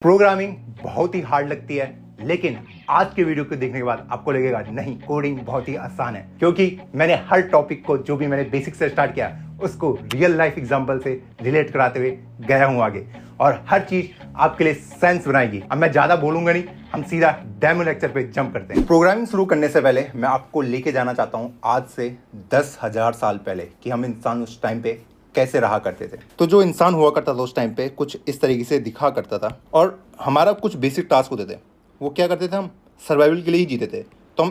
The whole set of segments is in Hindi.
प्रोग्रामिंग बहुत ही हार्ड लगती है, लेकिन आज के वीडियो को देखने के बाद आपको लगेगा नहीं, कोडिंग बहुत ही आसान है। क्योंकि मैंने हर टॉपिक को जो भी मैंने बेसिक से स्टार्ट किया उसको रियल लाइफ एग्जांपल से रिलेट कराते हुए गया हूं आगे, और हर चीज आपके लिए सेंस बनाएगी। अब मैं ज्यादा बोलूंगा नहीं, हम सीधा डेमो लेक्चर पे जंप करते हैं। प्रोग्रामिंग शुरू करने से पहले मैं आपको लेके जाना चाहता हूं आज से 10,000 साल पहले कि हम इंसान उस टाइम पे कैसे रहा करते थे। तो जो इंसान हुआ करता था उस टाइम पे कुछ इस तरीके से दिखा करता था, और हमारा कुछ बेसिक टास्क होते थे। वो क्या करते थे, हम सर्वाइवल के लिए ही जीते थे। तो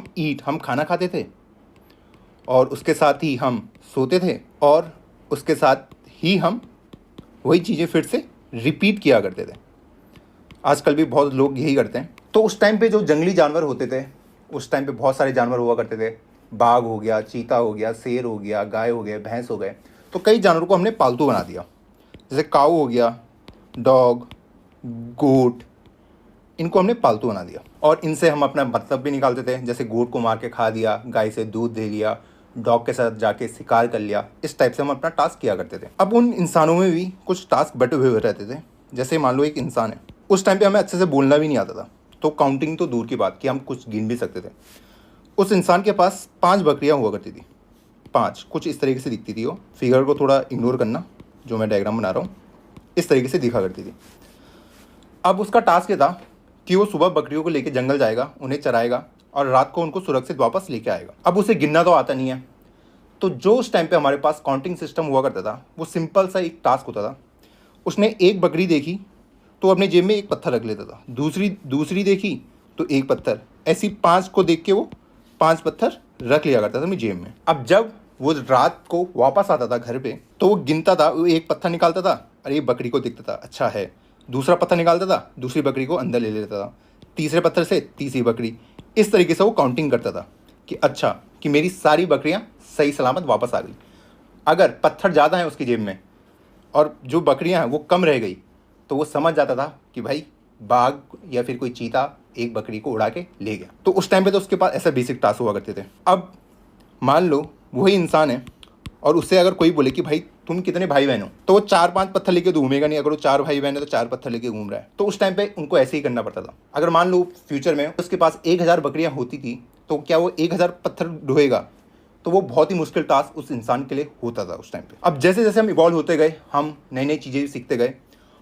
हम खाना खाते थे, और उसके साथ ही हम सोते थे, और उसके साथ ही हम वही चीज़ें फिर से रिपीट किया करते थे। आजकल भी बहुत लोग यही करते हैं। तो उस टाइम पे जो जंगली जानवर होते थे, उस टाइम पे बहुत सारे जानवर हुआ करते थे। बाघ हो गया, चीता हो गया, शेर हो गया, गाय हो गए, भैंस हो गए। तो कई जानवरों को हमने पालतू बना दिया, जैसे काऊ हो गया, डॉग, गोट, इनको हमने पालतू बना दिया। और इनसे हम अपना मतलब भी निकालते थे। जैसे गोट को मार के खा दिया, गाय से दूध दे लिया, डॉग के साथ जाके शिकार कर लिया। इस टाइप से हम अपना टास्क किया करते थे। अब उन इंसानों में भी कुछ टास्क बटे हुए रहते थे। जैसे मान लो एक इंसान है, उस टाइम पे हमें अच्छे से बोलना भी नहीं आता था, तो काउंटिंग तो दूर की बात कि हम कुछ गिन भी सकते थे। उस इंसान के पास 5 बकरियां हुआ करती थी। 5 कुछ इस तरीके से दिखती थी। वो फिगर को थोड़ा इग्नोर करना, जो मैं डायग्राम बना रहा हूँ, इस तरीके से दिखा करती थी। अब उसका टास्क ये था कि वो सुबह बकरियों को लेकर जंगल जाएगा, उन्हें चराएगा, और रात को उनको सुरक्षित वापस लेके आएगा। अब उसे गिनना तो आता नहीं है, तो जो उस टाइम पे हमारे पास काउंटिंग सिस्टम हुआ करता था, वो सिंपल सा एक टास्क होता था। उसने एक बकरी देखी तो अपने जेब में एक पत्थर रख लेता था, दूसरी देखी तो एक पत्थर, ऐसी 5 को देख के वो 5 पत्थर रख लिया करता था अपनी जेब में। अब जब वो रात को वापस आता था घर पे, तो वो गिनता था, वो एक पत्थर निकालता था, अरे ये बकरी को दिखता था, अच्छा है। दूसरा पत्थर निकालता था, दूसरी बकरी को अंदर ले लेता था, तीसरे पत्थर से तीसरी बकरी। इस तरीके से वो काउंटिंग करता था कि अच्छा, कि मेरी सारी बकरियां सही सलामत वापस आ गई। अगर पत्थर ज़्यादा हैं उसकी जेब में और जो बकरियां हैं वो कम रह गई, तो वो समझ जाता था कि भाई बाघ या फिर कोई चीता एक बकरी को उड़ा के ले गया। तो उस टाइम पे तो उसके पास ऐसा बेसिक टास्क हुआ करते थे। अब मान लो वही इंसान है, और उससे अगर कोई बोले कि भाई तुम कितने भाई बहन हो, तो वो 4-5 पत्थर लेके तो घूमेगा नहीं। अगर वो 4 भाई बहन है तो 4 पत्थर लेके घूम रहा है। तो उस टाइम पे उनको ऐसे ही करना पड़ता था। अगर मान लो फ्यूचर में उसके पास 1000 बकरियां होती थी, तो क्या वो 1000 पत्थर ढोएगा? तो वो बहुत ही मुश्किल टास्क उस इंसान के लिए होता था उस टाइम पे। अब जैसे जैसे हम इवॉल्व होते गए, हम नई नई चीज़ें सीखते गए,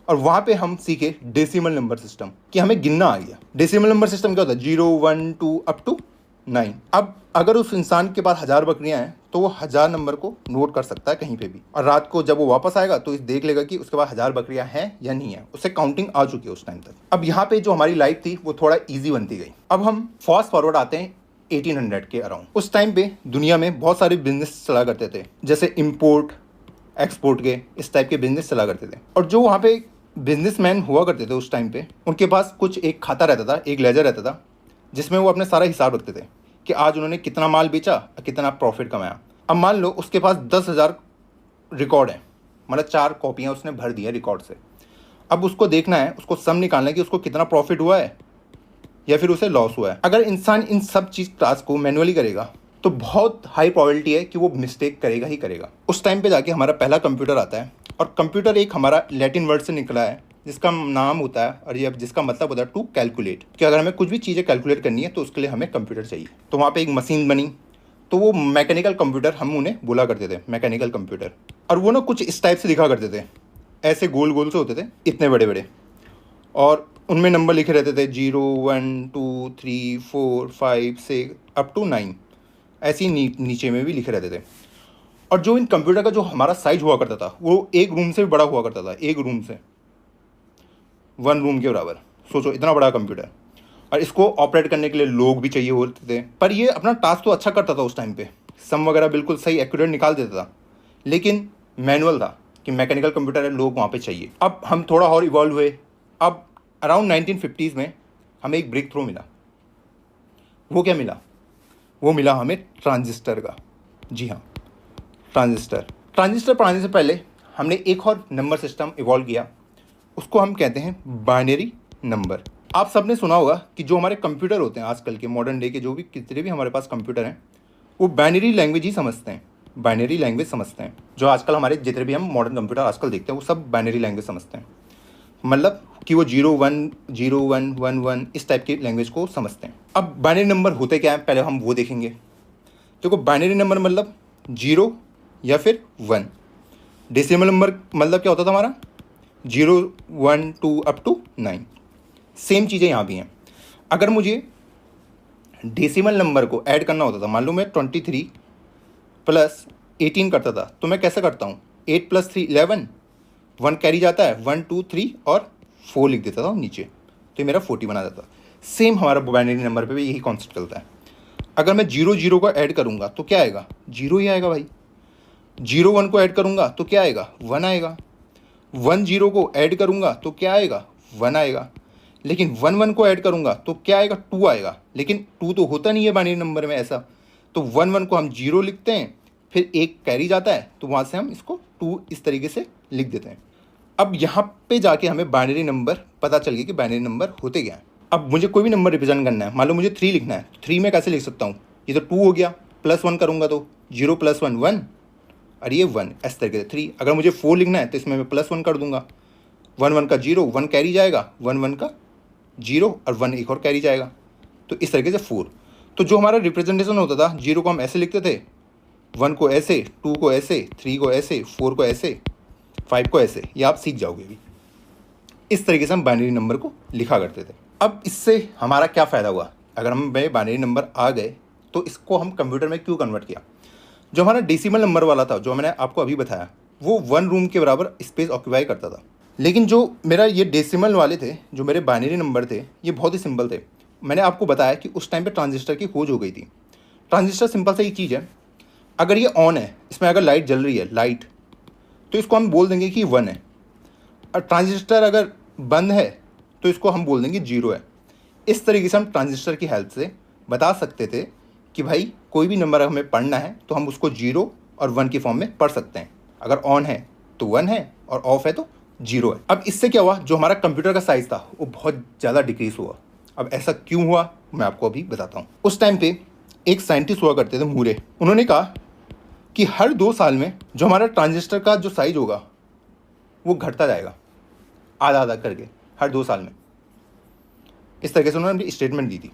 और वहाँ पे हम सीखे डेसिमल नंबर सिस्टम, कि हमें गिनना आ गया। डेसिमल नंबर सिस्टम क्या होता है? 0, 1, 2 अप टू 9। अब अगर उस इंसान के पास 1000 बकरियां हैं, तो वो 1000 नंबर को नोट कर सकता है कहीं पे भी, और रात को जब वो वापस आएगा तो इस देख लेगा कि उसके पास 1000 बकरियां हैं या नहीं है। उससे काउंटिंग आ चुकी है उस टाइम तक। अब यहाँ पे जो हमारी लाइफ थी वो थोड़ा ईजी बनती गई। अब हम फास्ट फॉरवर्ड आते हैं 1800 के अराउंड। उस टाइम पे दुनिया में बहुत सारे बिजनेस चला करते थे, जैसे इम्पोर्ट एक्सपोर्ट के, इस टाइप के बिजनेस चला करते थे। और जो वहाँ पे बिजनेसमैन हुआ करते थे उस टाइम पे, उनके पास कुछ एक खाता रहता था, एक लेजर रहता था, जिसमें वो अपने सारा हिसाब रखते थे कि आज उन्होंने कितना माल बेचा और कितना प्रॉफिट कमाया। अब मान लो उसके पास 10,000 रिकॉर्ड है, मतलब 4 कॉपियाँ उसने भर दी है रिकॉर्ड से। अब उसको देखना है, उसको सम निकालना है कि उसको कितना प्रॉफिट हुआ है या फिर उसे लॉस हुआ है। अगर इंसान इन सब चीज़ टास्क को मैनुअली करेगा, तो बहुत हाई प्रोबेबिलिटी है कि वो मिस्टेक करेगा ही करेगा। उस टाइम पे जाके हमारा पहला कंप्यूटर आता है, और कंप्यूटर एक हमारा लैटिन वर्ड से निकला है, जिसका नाम होता है, और ये जिसका मतलब होता है टू कैलकुलेट, कि अगर हमें कुछ भी चीज़ें कैलकुलेट करनी है तो उसके लिए हमें कंप्यूटर चाहिए। तो वहाँ पे एक मशीन बनी, तो वो मैकेनिकल कंप्यूटर हम उन्हें बोला करते थे, मैकेनिकल कंप्यूटर। और वो ना कुछ इस टाइप से दिखा करते थे, ऐसे गोल गोल से होते थे, इतने बड़े बड़े, और उनमें नंबर लिखे रहते थे 0, 1, 2, 3, 4, 5, 6 अप टू 9, ऐसे ही नीचे में भी लिखे रहते थे। और जो इन कंप्यूटर का जो हमारा साइज हुआ करता था, वो एक रूम से भी बड़ा हुआ करता था, एक रूम से 1 रूम के बराबर। सोचो इतना बड़ा कंप्यूटर, और इसको ऑपरेट करने के लिए लोग भी चाहिए होते थे। पर ये अपना टास्क तो अच्छा करता था उस टाइम पे, सम वगैरह बिल्कुल सही एक्यूरेट निकाल देता था, लेकिन मैनुअल था कि मैकेनिकल कंप्यूटर है, लोग वहाँ पे चाहिए। अब हम थोड़ा और इवॉल्व हुए। अब अराउंड 1950s में हमें एक ब्रेक थ्रू मिला। वो क्या मिला? वो मिला हमें ट्रांजिस्टर का। जी हाँ, ट्रांजिस्टर पढ़ाने से पहले हमने एक और नंबर सिस्टम इवॉल्व किया, उसको हम कहते हैं बाइनरी नंबर। आप सबने सुना होगा कि जो हमारे कंप्यूटर होते हैं आजकल के मॉडर्न डे के, जो भी कितने भी हमारे पास कंप्यूटर हैं, वो बाइनरी लैंग्वेज ही समझते हैं, बाइनरी लैंग्वेज समझते हैं। जो आजकल हमारे जितने भी हम मॉडर्न कंप्यूटर आजकल देखते हैं, वो सब बाइनरी लैंग्वेज समझते हैं। मतलब कि वो 0 1 0 1 1 1 इस टाइप की लैंग्वेज को समझते हैं। अब बाइनरी नंबर होते क्या हैं पहले हम वो देखेंगे। देखो बाइनरी नंबर मतलब 0 या फिर 1। डेसिमल नंबर मतलब क्या होता था हमारा 0 1 2 अप टू 9। सेम चीज़ें यहाँ भी हैं। अगर मुझे डेसिमल नंबर को ऐड करना होता था, मान लो मैं 23 प्लस 18 करता था, तो मैं कैसे करता हूँ 8 + 3 11, 1 कैरी जाता है 1 2 3 और 4 लिख देता था नीचे, तो ये मेरा 40 बना जाता। सेम हमारा बाइनरी नंबर पे भी यही कॉन्सेप्ट चलता है। अगर मैं 0 0 को ऐड करूँगा तो क्या आएगा 0 ही आएगा भाई। 0 1 को ऐड करूँगा तो क्या आएगा 1 आएगा। 1 0 को ऐड करूँगा तो क्या आएगा 1 आएगा। लेकिन 1 1 को ऐड करूँगा तो क्या आएगा 2 आएगा। लेकिन 2 तो होता नहीं है बाइनरी नंबर में ऐसा, तो 1 1 को हम 0 लिखते हैं, फिर 1 कैरी जाता है तो वहाँ से हम इसको 2 इस तरीके से लिख देते हैं। अब यहाँ पे जाके हमें बाइनरी नंबर पता चल गया कि बाइनरी नंबर होते क्या हैं। अब मुझे कोई भी नंबर रिप्रेजेंट करना है, मान लो मुझे 3 लिखना है, तो 3 में कैसे लिख सकता हूँ, ये तो 2 हो गया, +1 करूँगा तो 0 + 1 1 और ये 1, इस तरीके से 3। अगर मुझे 4 लिखना है तो इसमें मैं +1 कर दूंगा, 1 1 का 0, 1 कैरी जाएगा, 1 1 का 0 और 1 एक और कैरी जाएगा, तो इस तरीके से 4। तो जो हमारा रिप्रेजेंटेशन होता था 0 को हम ऐसे लिखते थे, 1 को ऐसे, 2 को ऐसे, 3 को ऐसे, 4 को ऐसे, 5 को ऐसे, ये आप सीख जाओगे भी। इस तरीके से हम बाइनरी नंबर को लिखा करते थे। अब इससे हमारा क्या फ़ायदा हुआ, अगर हम बाइनरी नंबर आ गए तो इसको हम कंप्यूटर में क्यों कन्वर्ट किया। जो हमारा डेसिमल नंबर वाला था, जो मैंने आपको अभी बताया, वो 1 रूम के बराबर स्पेस ऑक्यूपाई करता था। लेकिन जो मेरा ये डेसिमल वाले थे, जो मेरे बाइनरी नंबर थे, ये बहुत ही सिंपल थे। मैंने आपको बताया कि उस टाइम पे ट्रांजिस्टर की खोज हो गई थी। ट्रांजिस्टर सिंपल सा ही चीज़ है, अगर ये ऑन है, इसमें अगर लाइट जल रही है लाइट, तो इसको हम बोल देंगे कि 1 है। और ट्रांजिस्टर अगर बंद है तो इसको हम बोल देंगे 0 है। इस तरीके से हम ट्रांजिस्टर की हेल्प से बता सकते थे कि भाई कोई भी नंबर हमें पढ़ना है तो हम उसको 0 और 1 की फॉर्म में पढ़ सकते हैं। अगर ऑन है तो 1 है और ऑफ है तो 0 है। अब इससे क्या हुआ, जो हमारा कंप्यूटर का साइज़ था वो बहुत ज़्यादा डिक्रीज हुआ। अब ऐसा क्यों हुआ मैं आपको अभी बताता हूँ। उस टाइम पे एक साइंटिस्ट हुआ करते थे मूरे, उन्होंने कहा कि हर 2 साल में जो हमारा ट्रांजिस्टर का जो साइज होगा वो घटता जाएगा, आधा आधा करके हर 2 साल में। इस तरीके से उन्होंने स्टेटमेंट दी थी।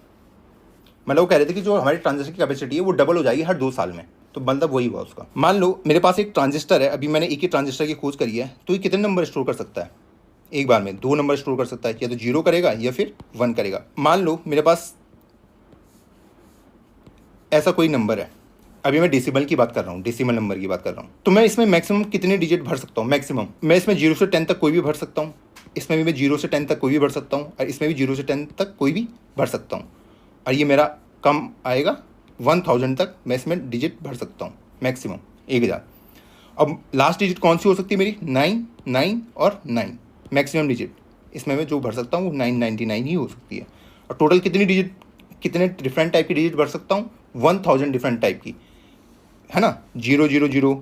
मतलब वो कह रहे थे कि जो हमारी ट्रांजिस्टर की कैपेसिटी है वो डबल हो जाएगी हर 2 साल में। तो मतलब वही हुआ उसका। मान लो मेरे पास एक ट्रांजिस्टर है, अभी मैंने एक ही ट्रांजिस्टर की खोज करी है, तो ये कितने नंबर स्टोर कर सकता है एक बार में? 2 नंबर स्टोर कर सकता है, या तो 0 करेगा या फिर 1 करेगा। मान लो मेरे पास ऐसा कोई नंबर है, अभी मैं डेसिमल की बात कर रहा हूँ, डेसिमल नंबर की बात कर रहा हूँ, तो मैं इसमें मैक्सिमम कितने डिजिट भर सकता हूँ? मैक्सिमम मैं इसमें 0 से 10 तक कोई भी भर सकता हूँ, इसमें भी मैं 0 से 10 तक कोई भी भर सकता हूँ, और इसमें भी 0 से 10 तक कोई भी भर सकता हूँ। और ये मेरा कम आएगा 1000 तक मैं इसमें डिजिट भर सकता हूँ, मैक्सिमम 1000। अब लास्ट डिजिट कौन सी हो सकती है मेरी? 9 9 और 9 मैक्सिमम डिजिट इसमें मैं जो भर सकता हूँ वो 999 ही हो सकती है। और टोटल कितनी डिजिट, कितने डिफरेंट टाइप की डिजिट भर सकता हूँ? 1000 डिफरेंट टाइप की, है ना। 0 0 0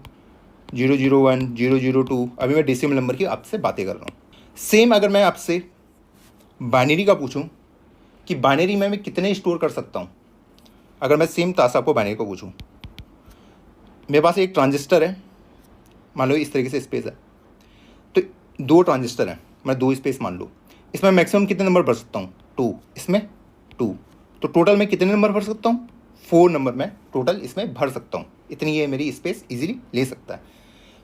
0 0 1 0 0 2। अभी मैं डेसिमल नंबर की आपसे बातें कर रहा हूँ। सेम अगर मैं आपसे बाइनरी का पूछूं कि बाइनरी में मैं कितने स्टोर कर सकता हूँ, अगर मैं सेम तासा आपको बाइनरी को पूछूं, मेरे पास एक ट्रांजिस्टर है, मान लो इस तरीके से स्पेस है, तो 2 ट्रांजिस्टर हैं, मैं 2 स्पेस मान लो, इसमें मैक्सिमम कितने नंबर भर सकता हूँ? 2, इसमें 2, तो टोटल मैं कितने नंबर भर सकता हूँ? 4 नंबर मैं टोटल इसमें भर सकता हूँ। इतनी ये मेरी स्पेस इजीली ले सकता है।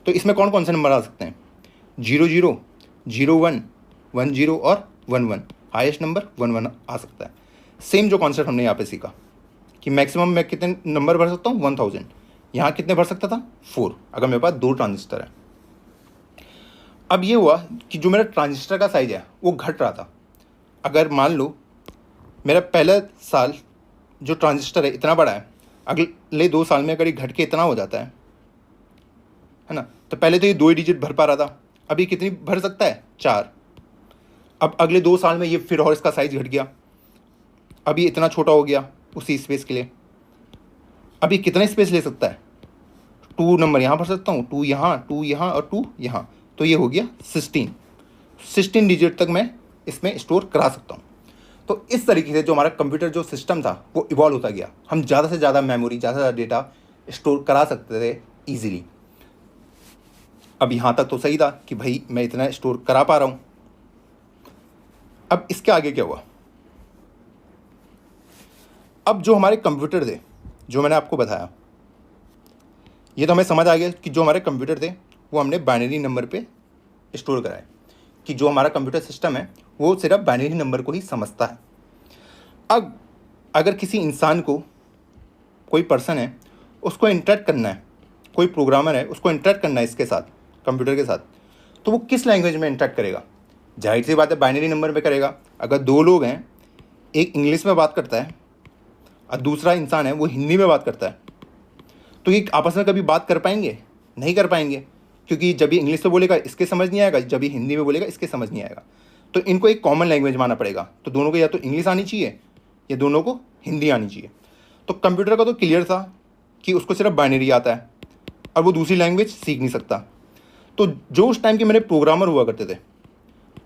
तो इसमें कौन कौन से नंबर आ सकते हैं? 0 0 0 1 1 0 और 1 1। हाईएस्ट नंबर 1 1 आ सकता है। सेम जो कॉन्सेप्ट हमने यहाँ पे सीखा कि मैक्सिमम मैं कितने नंबर भर सकता हूँ? 1000। यहाँ कितने भर सकता था? 4, अगर मेरे पास 2 ट्रांजिस्टर है। अब ये हुआ कि जो मेरा ट्रांजिस्टर का साइज है वो घट रहा था। अगर मान लो मेरा पहला साल जो ट्रांजिस्टर है इतना बड़ा है, अगले 2 साल में अगर ये घट के इतना हो जाता है ना, तो पहले तो ये 2 ही डिजिट भर पा रहा था, अभी कितनी भर सकता है? 4। अब अगले 2 साल में ये फिर और इसका साइज घट गया, अभी इतना छोटा हो गया उसी स्पेस के लिए। अभी कितना स्पेस ले सकता है? 2 नंबर यहाँ भर सकता हूँ, 2 यहाँ, 2 यहाँ और 2 यहाँ, तो ये हो गया 16 डिजिट तक मैं इसमें स्टोर करा सकता हूँ। तो इस तरीके से जो हमारा कंप्यूटर जो सिस्टम था वो इवॉल्व होता गया। हम ज़्यादा से ज़्यादा मेमोरी, ज़्यादा से ज़्यादा डेटा स्टोर करा सकते थे ईजिली। अब यहाँ तक तो सही था कि भाई मैं इतना स्टोर करा पा रहा हूँ, अब इसके आगे क्या हुआ, अब जो हमारे कंप्यूटर थे, जो मैंने आपको बताया, ये तो हमें समझ आ गया कि जो हमारे कंप्यूटर थे वो हमने बाइनरी नंबर पे स्टोर कराए, कि जो हमारा कंप्यूटर सिस्टम है वो सिर्फ बाइनरी नंबर को ही समझता है। अब अगर किसी इंसान को, कोई पर्सन है, उसको इंटरेक्ट करना है, कोई प्रोग्रामर है, उसको इंटरेक्ट करना है इसके साथ, कंप्यूटर के साथ, तो वो किस लैंग्वेज में इंटरेक्ट करेगा? जाहिर सी बात है बाइनरी नंबर में करेगा। अगर दो लोग हैं, एक इंग्लिश में बात करता है और दूसरा इंसान है वो हिंदी में बात करता है, तो ये आपस में कभी बात कर पाएंगे? नहीं कर पाएंगे, क्योंकि जब ये इंग्लिश में बोलेगा इसके समझ नहीं आएगा, जब ये हिंदी में बोलेगा इसके समझ नहीं आएगा। तो इनको एक कॉमन लैंग्वेज मानना पड़ेगा। तो दोनों को या तो इंग्लिश आनी चाहिए या दोनों को हिंदी आनी चाहिए। तो कंप्यूटर का तो क्लियर था कि उसको सिर्फ बाइनरी आता है और वो दूसरी लैंग्वेज सीख नहीं सकता। तो जो उस टाइम के मेरे प्रोग्रामर हुआ करते थे,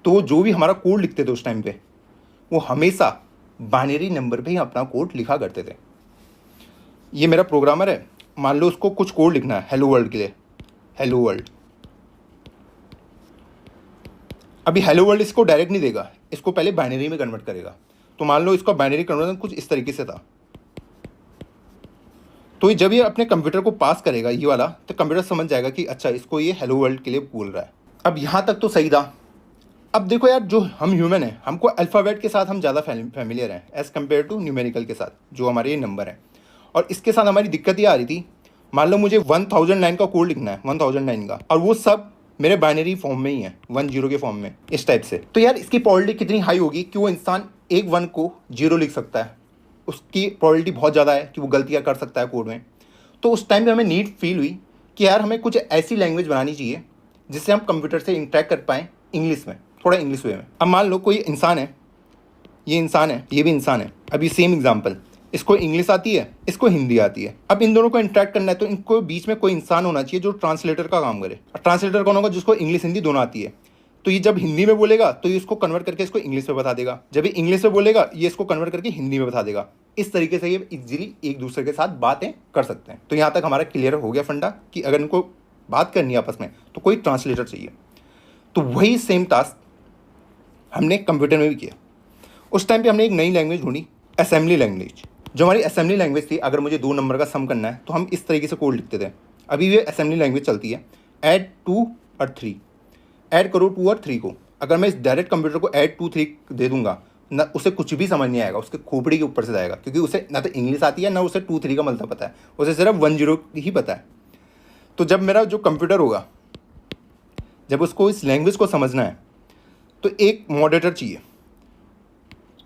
तो जो भी हमारा कोड लिखते थे उस टाइम पे, वो हमेशा बाइनरी नंबर पे ही अपना कोड लिखा करते थे। ये मेरा प्रोग्रामर है, मान लो उसको कुछ कोड लिखना है हेलो वर्ल्ड के लिए, हेलो वर्ल्ड। अभी हेलो वर्ल्ड इसको डायरेक्ट नहीं देगा, इसको पहले बाइनरी में कन्वर्ट करेगा। तो मान लो इसका बाइनरी कन्वर्जन कुछ इस तरीके से था। तो जब ये अपने कंप्यूटर को पास करेगा ये वाला, तो कंप्यूटर समझ जाएगा कि अच्छा इसको ये हेलो वर्ल्ड के लिए बोल रहा है। अब यहाँ तक तो सही था। अब देखो यार, जो हम ह्यूमन हैं, हमको अल्फ़ाबेट के साथ हम ज़्यादा फैमिलियर हैं एज़ कम्पेयर टू न्यूमेरिकल के साथ, जो हमारे ये नंबर हैं। और इसके साथ हमारी दिक्कत ये आ रही थी, मान लो मुझे 1009 का कोड लिखना है, 1009 का, और वो सब मेरे बाइनरी फॉर्म में ही है, 10 के फॉर्म में, इस टाइप से। तो यार इसकी प्रोबेबिलिटी कितनी हाई होगी कि वो इंसान एक 1 को 0 लिख सकता है? उसकी प्रोबेबिलिटी बहुत ज़्यादा है कि वो गलतियाँ कर सकता है कोड में। तो उस टाइम पे हमें नीड फील हुई कि यार हमें कुछ ऐसी लैंग्वेज बनानी चाहिए जिससे हम कंप्यूटर से इंटरेक्ट कर पाएँ इंग्लिश में, थोड़ा इंग्लिश वे में। अब मान लो कोई इंसान है, ये इंसान है, ये भी इंसान है। अभी सेम एग्जांपल, इसको इंग्लिश आती है, इसको हिंदी आती है। अब इन दोनों को इंटरेक्ट करना है, तो इनको बीच में कोई इंसान होना चाहिए जो ट्रांसलेटर का काम करे। और ट्रांसलेटर कौन होगा? जिसको इंग्लिश हिंदी दोनों आती है। तो ये जब हिंदी में बोलेगा तो ये इसको कन्वर्ट करके इसको इंग्लिश में बता देगा, जब ये इंग्लिश में बोलेगा ये इसको कन्वर्ट करके हिंदी में बता देगा। इस तरीके से ये इजीली एक दूसरे के साथ बातें कर सकते हैं। तो यहाँ तक हमारा क्लियर हो गया फंडा कि अगर इनको बात करनी है आपस में तो कोई ट्रांसलेटर चाहिए। तो वही सेम टास्क हमने कंप्यूटर में भी किया। उस टाइम पे हमने एक नई लैंग्वेज ढूंढी, असेंबली लैंग्वेज। जो हमारी असेंबली लैंग्वेज थी, अगर मुझे 2 नंबर का सम करना है तो हम इस तरीके से कोड लिखते थे। अभी ये असेंबली लैंग्वेज चलती है, ऐड 2 और 3, ऐड करो 2 और 3 को। अगर मैं इस डायरेक्ट कंप्यूटर को ऐड 2 3 दे दूंगा ना, उसे कुछ भी समझ नहीं आएगा, उसके खोपड़ी के ऊपर से जाएगा, क्योंकि उसे ना तो इंग्लिश आती है ना उसे 2 3 का मतलब पता है, उसे सिर्फ 1 0 ही पता है। तो जब मेरा जो कंप्यूटर होगा, जब उसको इस लैंग्वेज को समझना है तो एक मॉडरेटर चाहिए।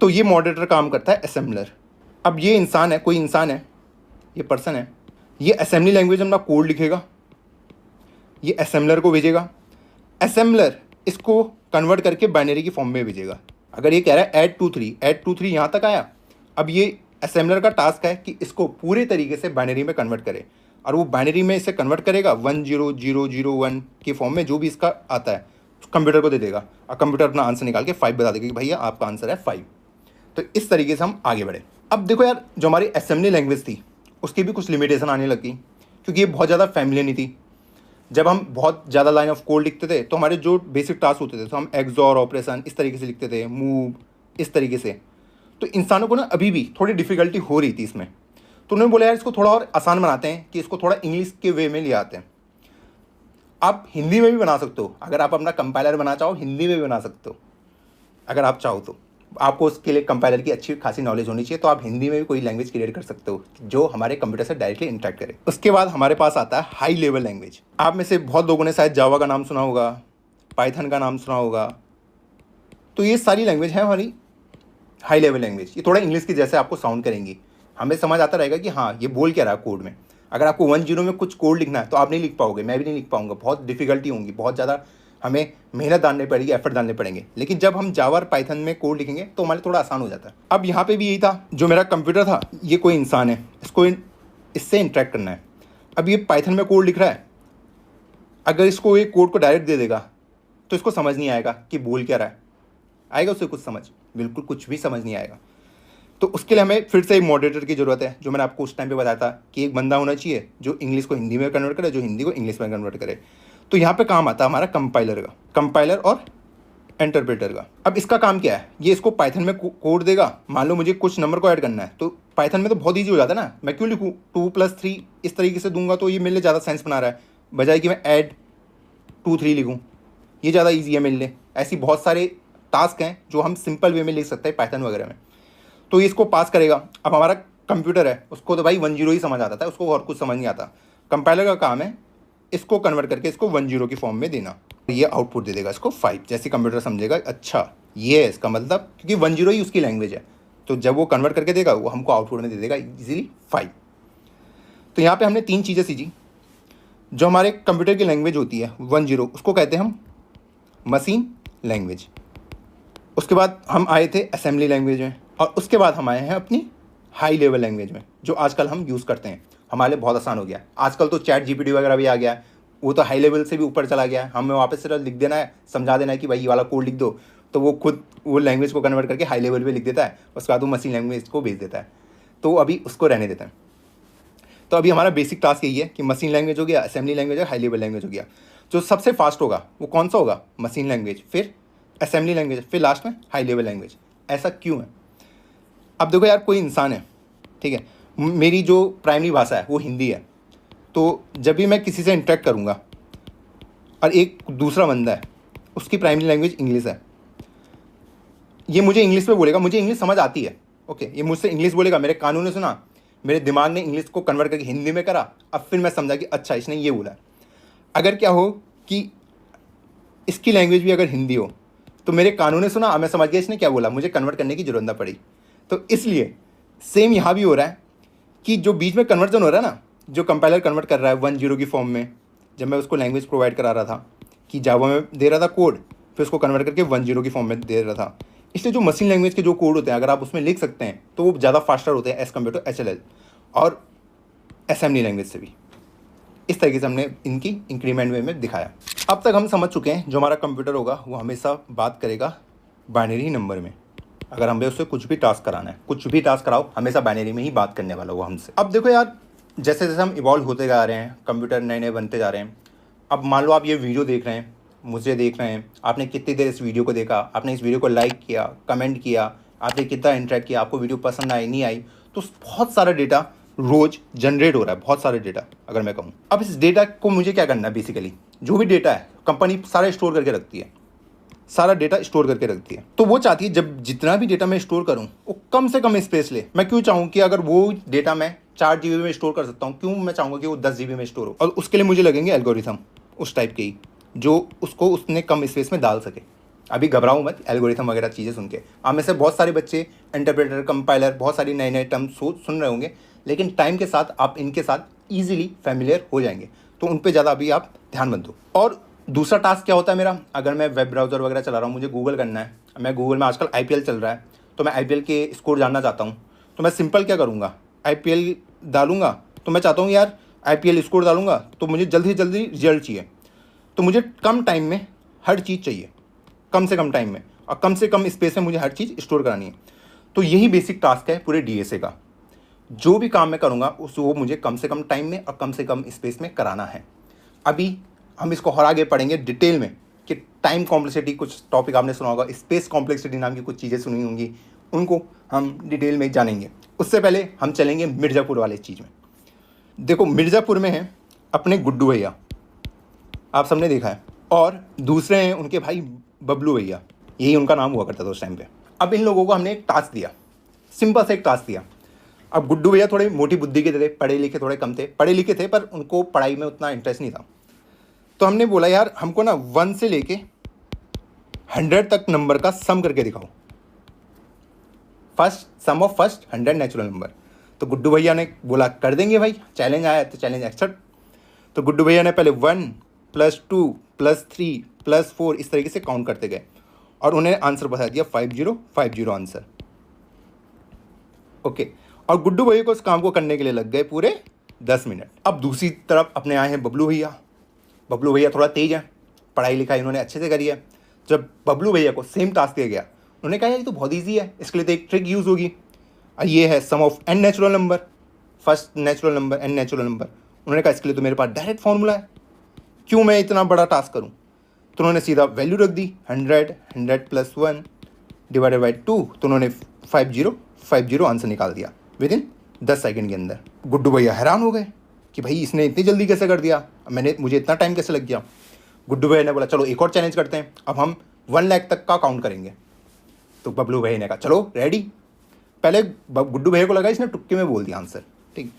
तो ये मॉडरेटर काम करता है असेंबलर। अब ये इंसान है, कोई इंसान है, ये पर्सन है, ये असेंबली लैंग्वेज में अपना कोड लिखेगा, ये असेंबलर को भेजेगा, असेंबलर इसको कन्वर्ट करके बाइनरी की फॉर्म में भेजेगा। अगर ये कह रहा है ऐड 2 3, ऐड 2 3 यहाँ तक आया। अब ये असेंबलर का टास्क है कि इसको पूरे तरीके से बाइनरी में कन्वर्ट करे, और वो बाइनरी में इसे कन्वर्ट करेगा 1 0 0 0 1 की फॉर्म में, जो भी इसका आता है कंप्यूटर को दे देगा, और कंप्यूटर अपना आंसर निकाल के 5 बता देगा कि भैया आपका आंसर है 5। तो इस तरीके से हम आगे बढ़े। अब देखो यार, जो हमारी असेंबली लैंग्वेज थी उसकी भी कुछ लिमिटेशन आने लगी, क्योंकि ये बहुत ज़्यादा फैमिलियर नहीं थी। जब हम बहुत ज़्यादा लाइन ऑफ कोड लिखते थे तो हमारे जो बेसिक टास्क होते थे, तो हम एक्सॉर ऑपरेशन इस तरीके से लिखते थे, मूव इस तरीके से। तो इंसानों को ना अभी भी थोड़ी डिफिकल्टी हो रही थी इसमें। तो उन्होंने बोला यार इसको थोड़ा और आसान बनाते हैं, कि इसको थोड़ा इंग्लिश के वे में ले आते हैं। आप हिंदी में भी बना सकते हो, अगर आप अपना कंपाइलर बना चाहो हिंदी में भी बना सकते हो, अगर आप चाहो तो। आपको उसके लिए कंपाइलर की अच्छी खासी नॉलेज होनी चाहिए, तो आप हिंदी में भी कोई लैंग्वेज क्रिएट कर सकते हो जो हमारे कंप्यूटर से डायरेक्टली इंटरेक्ट करे। उसके बाद हमारे पास आता है हाई लेवल लैंग्वेज। आप में से बहुत लोगों ने शायद जावा का नाम सुना होगा, पाइथन का नाम सुना होगा। तो ये सारी लैंग्वेज है हमारी हाई लेवल लैंग्वेज। ये थोड़ा इंग्लिश की जैसे आपको साउंड करेंगी, हमें समझ आता रहेगा कि हाँ ये बोल क्या रहा है कोड में। अगर आपको 1 0 में कुछ कोड लिखना है तो आप नहीं लिख पाओगे, मैं भी नहीं लिख पाऊंगा, बहुत डिफिकल्टी होंगी, बहुत ज़्यादा हमें मेहनत डालनी पड़ेगी, एफर्ट डालने पड़ेंगे। लेकिन जब हम जावा और पाइथन में कोड लिखेंगे तो हमारे थोड़ा आसान हो जाता है। अब यहाँ पे भी यही था, जो मेरा कंप्यूटर था, ये कोई इंसान है, इसको इससे इंटरेक्ट करना है। अब ये पाइथन में कोड लिख रहा है, अगर इसको ये कोड को डायरेक्ट दे देगा तो इसको समझ नहीं आएगा कि बोल क्या रहा है। आएगा उसे कुछ समझ? बिल्कुल कुछ भी समझ नहीं आएगा। तो उसके लिए हमें फिर से एक मॉडरेटर की ज़रूरत है, जो मैंने आपको उस टाइम पे बताया था कि एक बंदा होना चाहिए जो इंग्लिश को हिंदी में कन्वर्ट करे, जो हिंदी को इंग्लिश में कन्वर्ट करे। तो यहाँ पे काम आता है हमारा कंपाइलर का, कंपाइलर और इंटरप्रेटर का। अब इसका काम क्या है, ये इसको पाइथन में कोड देगा। मान लो मुझे कुछ नंबर को ऐड करना है तो पाइथन में तो बहुत ईजी हो जाता है ना, मैं क्यों लिखूँ 2+3 इस तरीके से दूंगा तो ये मेरे लिए ज़्यादा सेंस बना रहा है, बजाय कि मैं ऐड 2 3 लिखूँ, ये ज़्यादा ईजी है मेरे लिए। ऐसी बहुत सारे टास्क हैं जो हम सिंपल वे में लिख सकते हैं पाइथन वगैरह में। तो ये इसको पास करेगा। अब हमारा कंप्यूटर है, उसको तो भाई 10 ही समझ आता था, उसको और कुछ समझ नहीं आता। कंपाइलर का काम है इसको कन्वर्ट करके इसको 10 की फॉर्म में देना, ये आउटपुट दे देगा इसको 5। जैसे कंप्यूटर समझेगा अच्छा ये है इसका मतलब, क्योंकि 10 ही उसकी लैंग्वेज है, तो जब वो कन्वर्ट करके देगा वो हमको आउटपुट में दे देगा इजीली 5। तो यहाँ पे हमने 3 चीज़ें सीखी। जो हमारे कंप्यूटर की लैंग्वेज होती है 10, उसको कहते हैं हम मशीन लैंग्वेज। उसके बाद हम आए थे असेंबली लैंग्वेज में, और उसके बाद हम आए हैं अपनी हाई लेवल लैंग्वेज में, जो आजकल हम यूज़ करते हैं। हमारे लिए बहुत आसान हो गया आजकल, तो चैट जीपीटी वगैरह भी आ गया है, वो तो हाई लेवल से भी ऊपर चला गया है। हमें वापस से लिख देना है, समझा देना है कि भाई ये वाला कोड लिख दो, तो वो खुद वो लैंग्वेज को कन्वर्ट करके हाई लेवल पे लिख देता है, उसके बाद वो मशीन लैंग्वेज को भेज देता है। तो अभी उसको रहने देता है। तो अभी हमारा बेसिक टास्क यही है कि मशीन लैंग्वेज हो गया, असेंबली लैंग्वेज है, हाई लेवल लैंग्वेज हो गया। जो सबसे फास्ट होगा वो कौन सा होगा, मशीन लैंग्वेज, फिर असेंबली लैंग्वेज, फिर लास्ट में हाई लेवल लैंग्वेज। ऐसा क्यों है? अब देखो यार, कोई इंसान है, ठीक है, मेरी जो प्राइमरी भाषा है वो हिंदी है, तो जब भी मैं किसी से इंटरेक्ट करूँगा और एक दूसरा बंदा है उसकी प्राइमरी लैंग्वेज इंग्लिश है, ये मुझे इंग्लिश में बोलेगा, मुझे इंग्लिश समझ आती है, ओके, ये मुझसे इंग्लिश बोलेगा, मेरे कानों ने सुना, मेरे दिमाग ने इंग्लिश को कन्वर्ट करके हिंदी में करा, अब फिर मैं समझा कि अच्छा इसने ये बोला। अगर क्या हो कि इसकी लैंग्वेज भी अगर हिंदी हो तो मेरे कानों ने सुना, मैं समझ गया इसने क्या बोला, मुझे कन्वर्ट करने की जरूरत ना पड़ी। तो इसलिए सेम यहाँ भी हो रहा है कि जो बीच में कन्वर्जन हो रहा है ना, जो कंपाइलर कन्वर्ट कर रहा है 10 की फॉर्म में, जब मैं उसको लैंग्वेज प्रोवाइड करा रहा था कि जावा में दे रहा था कोड, फिर उसको कन्वर्ट करके 10 की फॉर्म में दे रहा था। इसलिए जो मशीन लैंग्वेज के जो कोड होते हैं अगर आप उसमें लिख सकते हैं तो वो ज़्यादा फास्टर होते हैं एज़ कम्पेयर टू HLL और असेंबली लैंग्वेज से भी। इस तरीके से हमने इनकी इंक्रीमेंट वे में दिखाया। अब तक हम समझ चुके हैं जो हमारा कंप्यूटर होगा वो हमेशा बात करेगा बाइनरी नंबर में। अगर हमें उससे कुछ भी टास्क कराना है, कुछ भी टास्क कराओ, हमेशा बाइनरी में ही बात करने वाला वो हमसे। अब देखो यार, जैसे जैसे हम इवॉल्व होते जा रहे हैं, कंप्यूटर नए नए बनते जा रहे हैं। अब मान लो आप ये वीडियो देख रहे हैं, मुझे देख रहे हैं, आपने कितनी देर इस वीडियो को देखा, आपने इस वीडियो को लाइक किया, कमेंट किया, आपने कितना इंटरेक्ट किया, आपको वीडियो पसंद आई नहीं आई, तो बहुत सारा डेटा रोज जनरेट हो रहा है, बहुत सारे डेटा अगर मैं कहूँ। अब इस डेटा को मुझे क्या करना है, बेसिकली जो भी डेटा है कंपनी सारा स्टोर करके रखती है, सारा डेटा स्टोर करके रखती है। तो वो चाहती है जब जितना भी डेटा मैं स्टोर करूं वो कम से कम स्पेस ले। मैं क्यों चाहूँ कि अगर वो डेटा मैं 4 GB में स्टोर कर सकता हूँ, क्यों मैं चाहूँगा कि वो 10 GB में स्टोर हो? और उसके लिए मुझे लगेंगे एल्गोरिथम उस टाइप के ही जो उसको उसने कम स्पेस में डाल सके। अभी घबराऊँ मत एल्गोरिथम वगैरह चीज़ें सुन के। आप में से बहुत सारे बच्चे इंटरप्रेटर, कंपाइलर, बहुत सारी नए नए टर्म सुन रहे होंगे, लेकिन टाइम के साथ आप इनके साथ ईजिली फैमिलियर हो जाएंगे, तो उन पर ज़्यादा अभी आप ध्यान मत दो। और दूसरा टास्क क्या होता है मेरा, अगर मैं वेब ब्राउज़र वगैरह चला रहा हूँ, मुझे गूगल करना है, मैं गूगल में आजकल IPL चल रहा है, तो मैं IPL के स्कोर जानना चाहता हूँ, तो मैं सिंपल क्या करूँगा, IPL डालूंगा। तो मैं चाहता हूँ यार IPL स्कोर डालूंगा तो मुझे जल्दी से जल्दी रिजल्ट चाहिए, तो मुझे कम टाइम में हर चीज़ चाहिए, कम से कम टाइम में और कम से कम स्पेस में मुझे हर चीज़ स्टोर करानी है। तो यही बेसिक टास्क है पूरे DSA का। जो भी काम मैं करूँगा उस वो मुझे कम से कम टाइम में और कम से कम स्पेस में कराना है। अभी हम इसको और आगे पढ़ेंगे डिटेल में कि टाइम कॉम्प्लेक्सिटी, कुछ टॉपिक आपने सुना होगा, स्पेस कॉम्प्लेक्सिटी नाम की कुछ चीज़ें सुनी होंगी, उनको हम डिटेल में जानेंगे। उससे पहले हम चलेंगे मिर्ज़ापुर वाले चीज़ में। देखो मिर्ज़ापुर में है अपने गुड्डू भैया, आप सबने देखा है, और दूसरे हैं उनके भाई बबलू भैया, यही उनका नाम हुआ करता था उस टाइम पे। अब इन लोगों को हमने एक टास्क दिया, सिंपल सा एक टास्क दिया। अब गुड्डू भैया थोड़े मोटी बुद्धि के थे, पढ़े लिखे थोड़े कम थे, पढ़े लिखे थे पर उनको पढ़ाई में उतना इंटरेस्ट नहीं था। तो हमने बोला यार हमको ना 1 से लेके 100 तक नंबर का सम करके दिखाओ, सम ऑफ फर्स्ट 100 नेचुरल नंबर। तो गुड्डू भैया ने बोला कर देंगे भाई, चैलेंज आया तो चैलेंज एक्सेप्ट। तो गुड्डू भैया ने पहले 1 + 2 + 3 + 4 इस तरीके से काउंट करते गए और उन्हें आंसर बता दिया 5050 आंसर, ओके। और गुड्डू भैया को इस काम को करने के लिए लग गए पूरे 10 मिनट। अब दूसरी तरफ अपने आए हैं बबलू भैया। बबलू भैया थोड़ा तेज है, पढ़ाई लिखाई इन्होंने अच्छे से करी है। जब बबलू भैया को सेम टास्क दिया गया, उन्होंने कहा यार ये तो बहुत ईजी है, इसके लिए तो एक ट्रिक यूज़ होगी, और ये है sum of n natural number, first natural number n natural number. उन्होंने कहा इसके लिए तो मेरे पास डायरेक्ट फॉर्मूला है, क्यों मैं इतना बड़ा टास्क करूँ। तो उन्होंने सीधा वैल्यू रख दी 100, 100 + 1 डिवाइडेड बाई 2, तो उन्होंने 50 आंसर निकाल दिया विद इन 10 सेकंड के अंदर। गुड्डू भैया हैरान हो गए कि भाई इसने इतनी जल्दी कैसे कर दिया, मुझे इतना टाइम कैसे लग गया। गुड्डू भैया ने बोला चलो एक और चैलेंज करते हैं, अब हम 1 लाख तक का काउंट करेंगे। तो बबलू भैया ने कहा चलो रेडी। पहले गुड्डू भैया को लगा इसने टुक्के में बोल दिया आंसर, ठीक।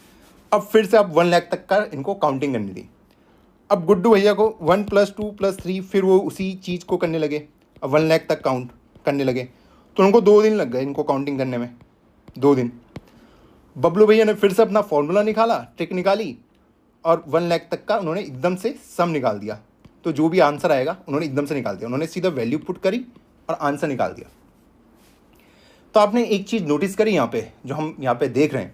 अब फिर से अब 1 लाख तक का इनको काउंटिंग करनी थी। अब गुड्डू भैया को 1 + 2 + 3, फिर वो उसी चीज़ को करने लगे, अब 1 लाख तक काउंट करने लगे। तो उनको 2 दिन लग गए इनको काउंटिंग करने में, 2 दिन। बबलू भैया ने फिर से अपना फॉर्मूला निकाला, ट्रिक निकाली, और 1 लाख तक का उन्होंने एकदम से सम निकाल दिया। तो जो भी आंसर आएगा उन्होंने एकदम से निकाल दिया, उन्होंने सीधा वैल्यू पुट करी और आंसर निकाल दिया। तो आपने एक चीज़ नोटिस करी यहाँ पे, जो हम यहाँ पे देख रहे हैं,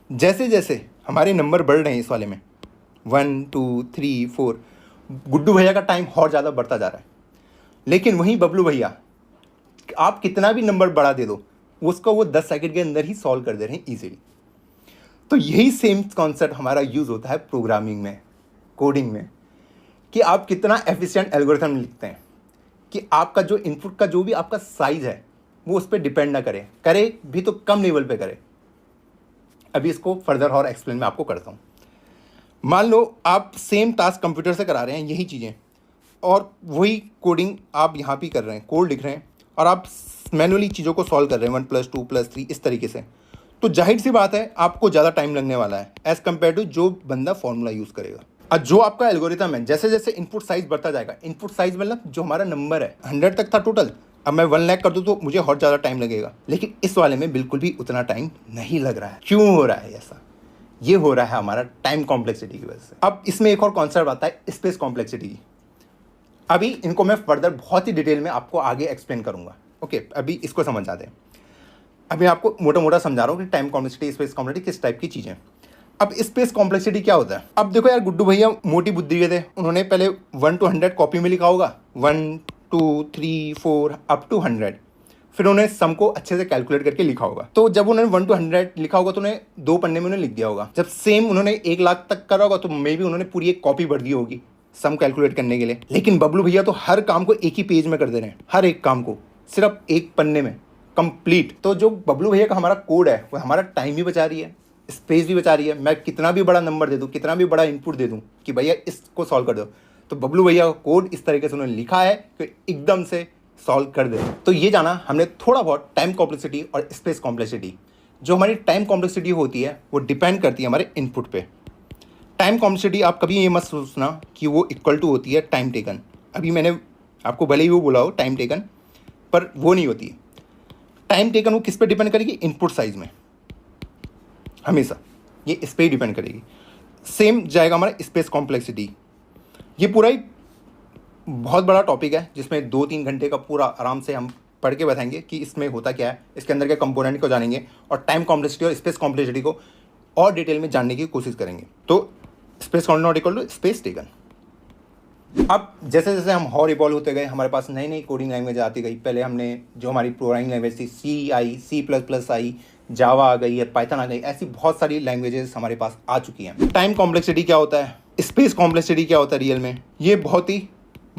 जैसे जैसे हमारे नंबर बढ़ रहे हैं इस वाले में 1 2 3 4, गुड्डू भैया का टाइम और ज़्यादा बढ़ता जा रहा है। लेकिन वहीं बबलू भैया, आप कितना भी नंबर बढ़ा दे दो, उसको वो 10 सेकंड के अंदर ही सॉल्व कर दे रहे हैं ईजिली। तो यही सेम कॉन्सेप्ट हमारा यूज़ होता है प्रोग्रामिंग में, कोडिंग में, कि आप कितना एफिशिएंट एल्गोरिथम लिखते हैं, कि आपका जो इनपुट का जो भी आपका साइज है वो उस पर डिपेंड ना करे भी तो कम लेवल पे करे। अभी इसको फर्दर और एक्सप्लेन मैं आपको करता हूँ। मान लो आप सेम टास्क कंप्यूटर से करा रहे हैं यही चीज़ें, और वही कोडिंग आप यहाँ भी कर रहे हैं, कोड लिख रहे हैं, और आप मैनुअली चीज़ों को सॉल्व कर रहे हैं 1 + 2 + 3 इस तरीके से। तो जाहिर सी बात है आपको ज़्यादा टाइम लगने वाला है एज़ कम्पेयर टू जो बंदा फॉर्मूला यूज़ करेगा। और जो आपका एल्गोरिथम है, जैसे जैसे इनपुट साइज बढ़ता जाएगा, इनपुट साइज मतलब जो हमारा नंबर है 100 तक था टोटल, अब मैं 1 लाख कर दूँ तो मुझे और ज़्यादा टाइम लगेगा। लेकिन इस वाले में बिल्कुल भी उतना टाइम नहीं लग रहा है। क्यों हो रहा है ऐसा? ये हो रहा है हमारा टाइम कॉम्प्लेक्सिटी की वजह से। अब इसमें एक और कॉन्सेप्ट आता है स्पेस कॉम्प्लेक्सिटी। अभी इनको मैं फर्दर बहुत ही डिटेल में आपको आगे एक्सप्लेन करूंगा। ओके, अभी इसको समझ आते हैं। अभी आपको मोटा मोटा समझा रहा हूँ कि टाइम कॉम्प्लेक्सिटी, स्पेस कॉम्प्लेक्सिटी किस टाइप की चीज़ें। अब स्पेस कॉम्प्लेक्सिटी क्या होता है? अब देखो यार, गुड्डू भैया मोटी बुद्धि के थे, उन्होंने पहले 1 to 100 कॉपी में लिखा होगा, 1 2 3 4 अप टू 100, फिर उन्होंने सम को अच्छे से कैलकुलेट करके लिखा होगा। तो जब उन्होंने 1 to 100 लिखा होगा तो उन्हें 2 पन्ने में उन्होंने लिख दिया होगा। जब सेम उन्होंने 1 लाख तक करा होगा तो मे भी उन्होंने पूरी एक कॉपी भर दी होगी सम कैलकुलेट करने के लिए। लेकिन बबलू भैया तो हर काम को एक ही पेज में कर दे रहे हैं, हर एक काम को सिर्फ एक पन्ने में कंप्लीट। तो जो बबलू भैया का हमारा कोड है वो हमारा टाइम भी बचा रही है, स्पेस भी बचा रही है। मैं कितना भी बड़ा नंबर दे दूं, कितना भी बड़ा इनपुट दे दूं कि भैया इसको सॉल्व कर दो, तो बबलू भैया का कोड इस तरीके से उन्होंने लिखा है कि एकदम से सॉल्व कर दे। तो ये जाना हमने थोड़ा बहुत टाइम कॉम्प्लेक्सिटी और स्पेस कॉम्प्लेक्सिटी। जो हमारी टाइम कॉम्प्लेक्सिटी होती है वो डिपेंड करती है हमारे इनपुट पे। टाइम कॉम्प्लेक्सिटी आप कभी ये मत सोचना कि वो इक्वल टू होती है टाइम टेकन। अभी मैंने आपको भले ही वो बोला हो टाइम टेकन, पर वो नहीं होती है। टाइम टेकन वो किस पे डिपेंड करेगी? इनपुट साइज में, हमेशा ये इस पर ही डिपेंड करेगी। सेम जाएगा हमारा स्पेस कॉम्प्लेक्सिटी। ये पूरा ही बहुत बड़ा टॉपिक है जिसमें 2-3 घंटे का पूरा आराम से हम पढ़ के बताएंगे कि इसमें होता क्या है, इसके अंदर के कंपोनेंट को जानेंगे और टाइम कॉम्प्लेक्सिटी और स्पेस कॉम्प्लेक्सिटी को और डिटेल में जानने की कोशिश करेंगे। तो space not equal to space taken. अब जैसे जैसे हम और इवॉल्व होते गए, हमारे पास नई नई कोडिंग लैंग्वेज आती गई। पहले हमने जो हमारी प्रोग्रामिंग लैंग्वेज थी सी आई, C++ आई, जावा आ गई, पाइथन आ गई, ऐसी बहुत सारी लैंग्वेजेस हमारे पास आ चुकी हैं। टाइम कॉम्प्लेक्सिटी क्या होता है, स्पेस कॉम्प्लेक्सिटी क्या होता है रियल में, ये बहुत ही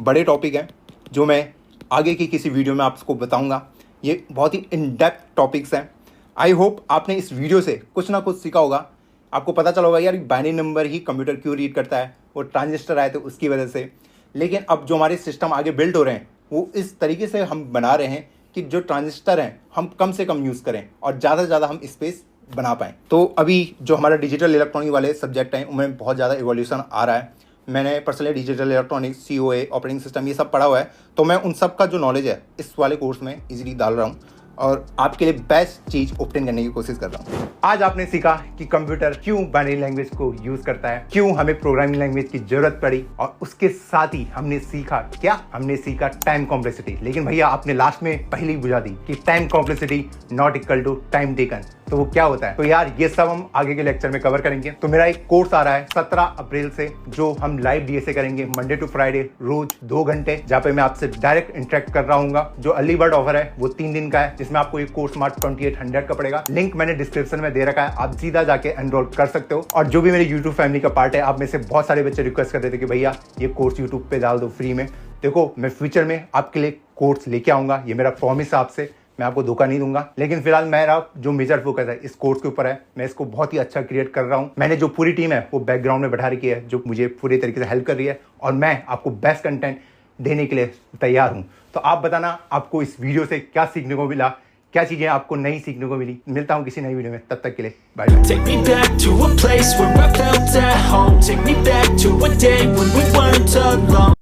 बड़े टॉपिक हैं जो मैं आगे की किसी वीडियो में आपको बताऊंगा। ये बहुत ही इन डेप्थ टॉपिक्स हैं। आई होप आपने इस वीडियो से कुछ ना कुछ सीखा होगा। आपको पता चला होगा यार बाइनरी नंबर ही कंप्यूटर क्यों रीड करता है, वो ट्रांजिस्टर आए थे उसकी वजह से। लेकिन अब जो हमारे सिस्टम आगे बिल्ड हो रहे हैं वो इस तरीके से हम बना रहे हैं कि जो ट्रांजिस्टर हैं हम कम से कम यूज़ करें और ज़्यादा से ज़्यादा हम स्पेस बना पाएँ। तो अभी जो हमारा डिजिटल इलेक्ट्रॉनिक वाले सब्जेक्ट हैं उनमें बहुत ज़्यादा इवोल्यूशन आ रहा है। मैंने personally digital electronics, COA, operating system ये सब पढ़ा हुआ है, तो मैं उन सब का जो नॉलेज है इस वाले कोर्स में इजीली डाल रहा हूँ और आपके लिए बेस्ट चीज ऑब्टेन करने की कोशिश कर रहा हूँ। आज आपने सीखा कि कंप्यूटर क्यों बाइनरी लैंग्वेज को यूज करता है, क्यों हमें प्रोग्रामिंग लैंग्वेज की जरूरत पड़ी, और उसके साथ ही हमने सीखा क्या, हमने सीखा टाइम कॉम्प्लेक्सिटी। लेकिन भैया आपने लास्ट में पहले ही बुझा दी कि time complexity not equal to time taken, तो वो क्या होता है? तो यार ये सब हम आगे के लेक्चर में कवर करेंगे। तो मेरा एक कोर्स आ रहा है 17 अप्रैल से, जो हम लाइव DSA करेंगे मंडे टू फ्राइडे, रोज 2 घंटे, जहाँ पे मैं आपसे डायरेक्ट इंटरेक्ट कर रहा हूँ। जो अर्ली बर्ड ऑफर है वो 3 दिन का है, जिसमें आपको ये कोर्स मात्र 2800 का पड़ेगा। लिंक मैंने डिस्क्रिप्शन में दे रखा है, आप सीधा जाके एनरोल कर सकते हो। और जो भी मेरे यूट्यूब फैमिली का पार्ट है, आप में से बहुत सारे बच्चे रिक्वेस्ट कर देते कि भैया ये कोर्स यूट्यूब पे डाल दो फ्री में, देखो, मैं फ्यूचर में आपके लिए कोर्स लेके आऊंगा, ये मेरा प्रॉमिस है आपसे, मैं आपको धोखा नहीं दूंगा। लेकिन फिलहाल मेरा जो मेजर फोकस है इस कोर्स के ऊपर है। मैं इसको बहुत ही अच्छा क्रिएट कर रहा हूं। मैंने जो पूरी टीम है वो बैकग्राउंड में बैठा रखी है, जो मुझे पूरी तरीके से हेल्प कर रही है, और मैं आपको बेस्ट कंटेंट देने के लिए तैयार हूं। तो आप बताना आपको इस वीडियो से क्या सीखने को मिला, क्या चीजें आपको नई सीखने को मिली। मिलता हूं किसी नई वीडियो में, तब तक के लिए bye bye. Take me back to a place where I felt at home. Take me back to a day when we weren't alone.